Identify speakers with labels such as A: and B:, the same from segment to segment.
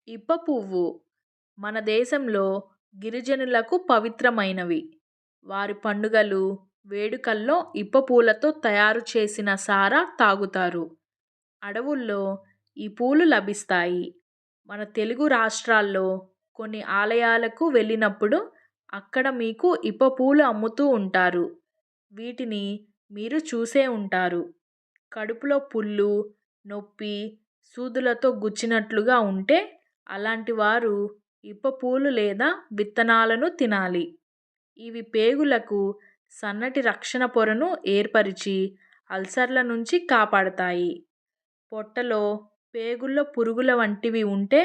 A: ఇప్ప పువ్వు మన దేశంలో గిరిజనులకు పవిత్రమైనవి. వారి పండుగలు, వేడుకల్లో ఇప్ప పూలతో తయారు చేసిన సారా తాగుతారు. అడవుల్లో ఈ పూలు లభిస్తాయి. మన తెలుగు రాష్ట్రాల్లో కొన్ని ఆలయాలకు వెళ్ళినప్పుడు అక్కడ మీకు ఇప్ప పూలు అమ్ముతూ ఉంటారు. వీటిని మీరు చూసే ఉంటారు. కడుపులో పుళ్ళు, నొప్పి, సూదులతో గుచ్చినట్లుగా ఉంటే అలాంటి వారు ఇప్ప పూలు లేదా విత్తనాలను తినాలి. ఇవి పేగులకు సన్నటి రక్షణ పొరను ఏర్పరిచి అల్సర్ల నుంచి కాపాడతాయి. పొట్టలో, పేగుల్లో పురుగుల వంటివి ఉంటే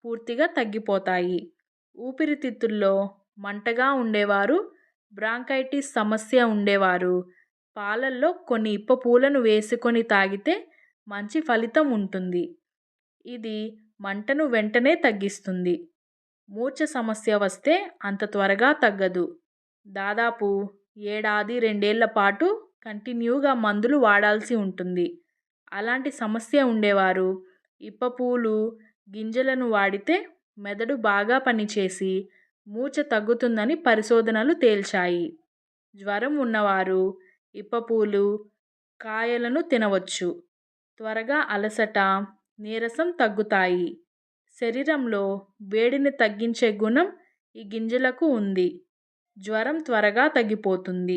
A: పూర్తిగా తగ్గిపోతాయి. ఊపిరితిత్తుల్లో మంటగా ఉండేవారు, బ్రాంకైటిస్ సమస్య ఉండేవారు పాలల్లో కొన్ని ఇప్ప పూలను వేసుకొని తాగితే మంచి ఫలితం ఉంటుంది. ఇది మంటను వెంటనే తగ్గిస్తుంది. మూర్ఛ సమస్య వస్తే అంత త్వరగా తగ్గదు. దాదాపు ఏడాది, 2 ఏళ్ల పాటు కంటిన్యూగా మందులు వాడాల్సి ఉంటుంది. అలాంటి సమస్య ఉండేవారు ఇప్ప పూలు గింజలను వాడితే మెదడు బాగా పనిచేసి మూర్ఛ తగ్గుతుందని పరిశోధనలు తేల్చాయి. జ్వరం ఉన్నవారు ఇప్ప పూలు, కాయలను తినవచ్చు. త్వరగా అలసట, నీరసం తగ్గుతాయి. శరీరంలో వేడిని తగ్గించే గుణం ఈ గింజలకు ఉంది. జ్వరం త్వరగా తగ్గిపోతుంది.